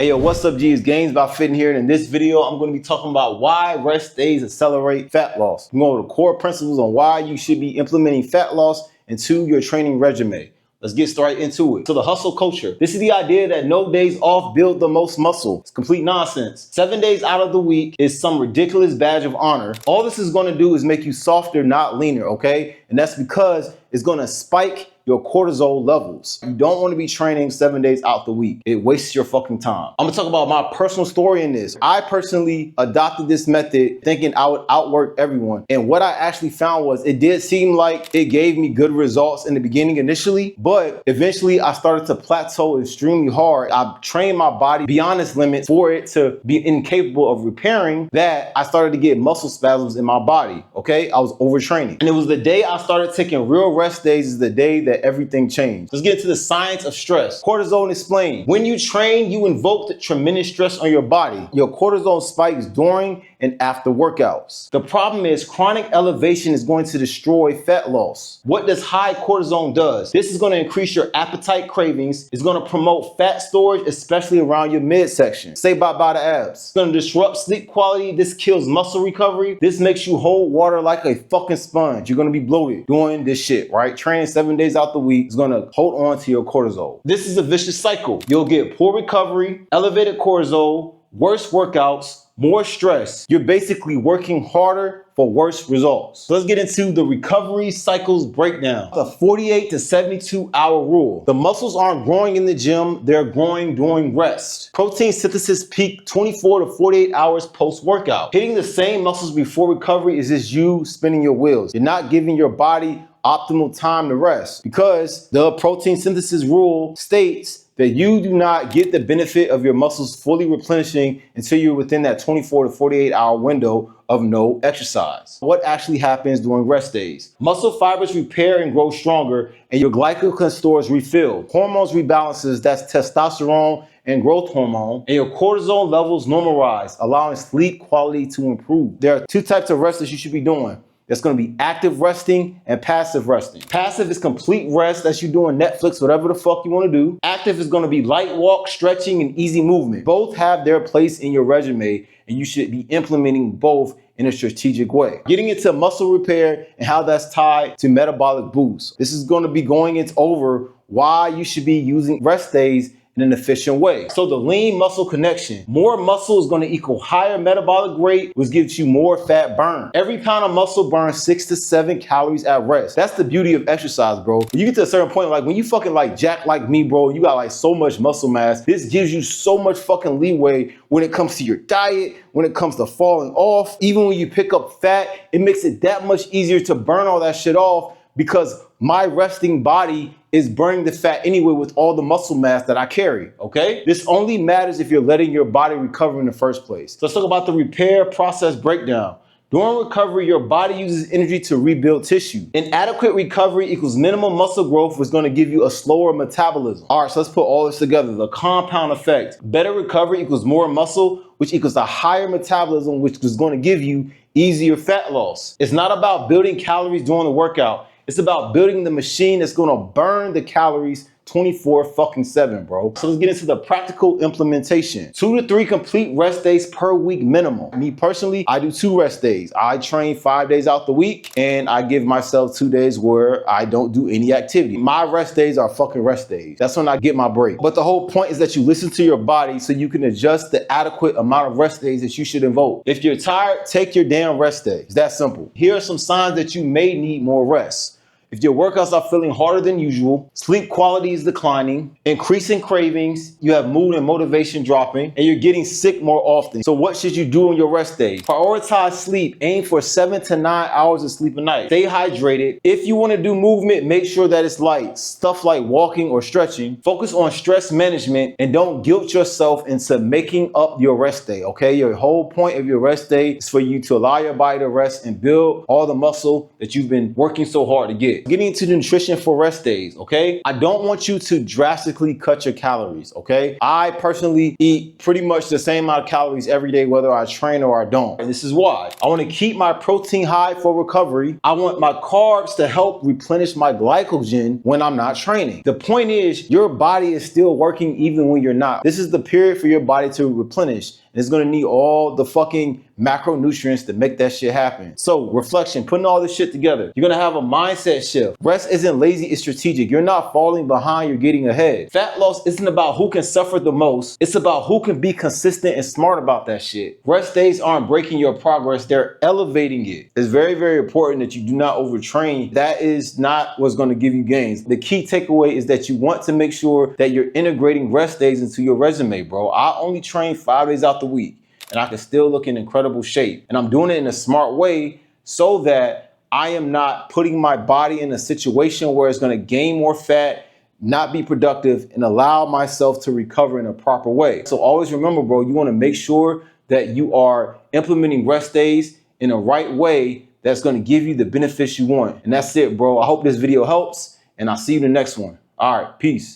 Hey yo, what's up G? It's Gains.by Fenton here, and in this video I'm going to be talking about why rest days accelerate fat loss. I'm going over the core principles on why you should be implementing fat loss into your training regimen. Let's get straight into it. So the hustle culture. This is the idea that no days off build the most muscle. It's complete nonsense. 7 days out of the week is some ridiculous badge of honor. All this is going to do is make you softer, not leaner, okay? And that's because it's going to spike your cortisol levels. You don't want to be training 7 days out the week. It wastes your fucking time. I'm gonna talk about my personal story in this. I personally adopted this method thinking I would outwork everyone. And what I actually found was it did seem like it gave me good results in the beginning initially, but eventually I started to plateau extremely hard. I trained my body beyond its limits for it to be incapable of repairing that. I started to get muscle spasms in my body, okay? I was overtraining. And it was the day I started taking real rest days is the day that everything changed. Let's get into the science of stress. Cortisol explained. When you train, you invoke the tremendous stress on your body. Your cortisol spikes during and after workouts. The problem is chronic elevation is going to destroy fat loss. What does high cortisol does? This is going to increase your appetite cravings. It's going to promote fat storage, especially around your midsection. Say bye-bye to abs. It's going to disrupt sleep quality. This kills muscle recovery. This makes you hold water like a fucking sponge. You're going to be bloated doing this shit, right? Training 7 days out the week is going to hold on to your cortisol. This is a vicious cycle. You'll get poor recovery, elevated cortisol, worse workouts, more stress. You're basically working harder for worse results. So let's get into the recovery cycles breakdown. The 48 to 72 hour rule. The muscles aren't growing in the gym, they're growing during rest. Protein synthesis peak 24 to 48 hours post-workout. Hitting the same muscles before recovery is just you spinning your wheels. You're not giving your body optimal time to rest because the protein synthesis rule states that you do not get the benefit of your muscles fully replenishing until you're within that 24 to 48 hour window of no exercise. What actually happens during rest days? Muscle fibers repair and grow stronger, and your glycogen stores refill. Hormones rebalances, that's testosterone and growth hormone, and your cortisol levels normalize, allowing sleep quality to improve. There are two types of rest that you should be doing. That's going to be active resting and passive resting. Passive is complete rest. That's you doing Netflix, whatever the fuck you want to do. Active is going to be light walk, stretching, and easy movement. Both have their place in your regimen, and you should be implementing both in a strategic way. Getting into muscle repair and how that's tied to metabolic boost. This is going to be going into over why you should be using rest days in an efficient way. So the lean muscle connection. More muscle is going to equal higher metabolic rate, which gives you more fat burn. Every pound of muscle burns 6 to 7 calories at rest. That's the beauty of exercise, bro. When you get to a certain point, like when you fucking like jack like me, bro, you got like so much muscle mass. This gives you so much fucking leeway when it comes to your diet, when it comes to falling off. Even when you pick up fat, it makes it that much easier to burn all that shit off because my resting body is burning the fat anyway with all the muscle mass that I carry, okay? This only matters if you're letting your body recover in the first place. So let's talk about the repair process breakdown. During recovery, your body uses energy to rebuild tissue. Inadequate recovery equals minimum muscle growth, which is going to give you a slower metabolism. All right, so let's put all this together. The compound effect. Better recovery equals more muscle, which equals a higher metabolism, which is going to give you easier fat loss. It's not about building calories during the workout. It's about building the machine that's going to burn the calories 24/7, bro. So let's get into the practical implementation. 2 to 3 complete rest days per week minimum. Me personally, I do 2 rest days. I train 5 days out the week and I give myself 2 days where I don't do any activity. My rest days are fucking rest days. That's when I get my break. But the whole point is that you listen to your body so you can adjust the adequate amount of rest days that you should invoke. If you're tired, take your damn rest day. It's that simple. Here are some signs that you may need more rest. If your workouts are feeling harder than usual, sleep quality is declining, increasing cravings, you have mood and motivation dropping, and you're getting sick more often. So what should you do on your rest day? Prioritize sleep. Aim for 7 to 9 hours of sleep a night. Stay hydrated. If you want to do movement, make sure that it's light. Stuff like walking or stretching. Focus on stress management and don't guilt yourself into making up your rest day, okay? Your whole point of your rest day is for you to allow your body to rest and build all the muscle that you've been working so hard to get. get. Getting into nutrition for rest days, okay? I don't want you to drastically cut your calories, okay? I personally eat pretty much the same amount of calories every day, whether I train or I don't. And this is why. I want to keep my protein high for recovery. I want my carbs to help replenish my glycogen when I'm not training. The point is, your body is still working even when you're not. This is the period for your body to replenish. And it's gonna need all the fucking macronutrients to make that shit happen. So reflection, putting all this shit together, you're gonna have a mindset shift. Rest isn't lazy, it's strategic. You're not falling behind, you're getting ahead. Fat loss isn't about who can suffer the most. It's about who can be consistent and smart about that shit. Rest days aren't breaking your progress, they're elevating it. It's very, very important that you do not overtrain. That is not what's gonna give you gains. The key takeaway is that you want to make sure that you're integrating rest days into your resume, bro. I only train 5 days out the week and I can still look in incredible shape. And I'm doing it in a smart way so that I am not putting my body in a situation where it's gonna gain more fat, not be productive, and allow myself to recover in a proper way. So always remember, bro, you wanna make sure that you are implementing rest days in a right way that's gonna give you the benefits you want. And that's it, bro. I hope this video helps, and I'll see you in the next one. All right, peace.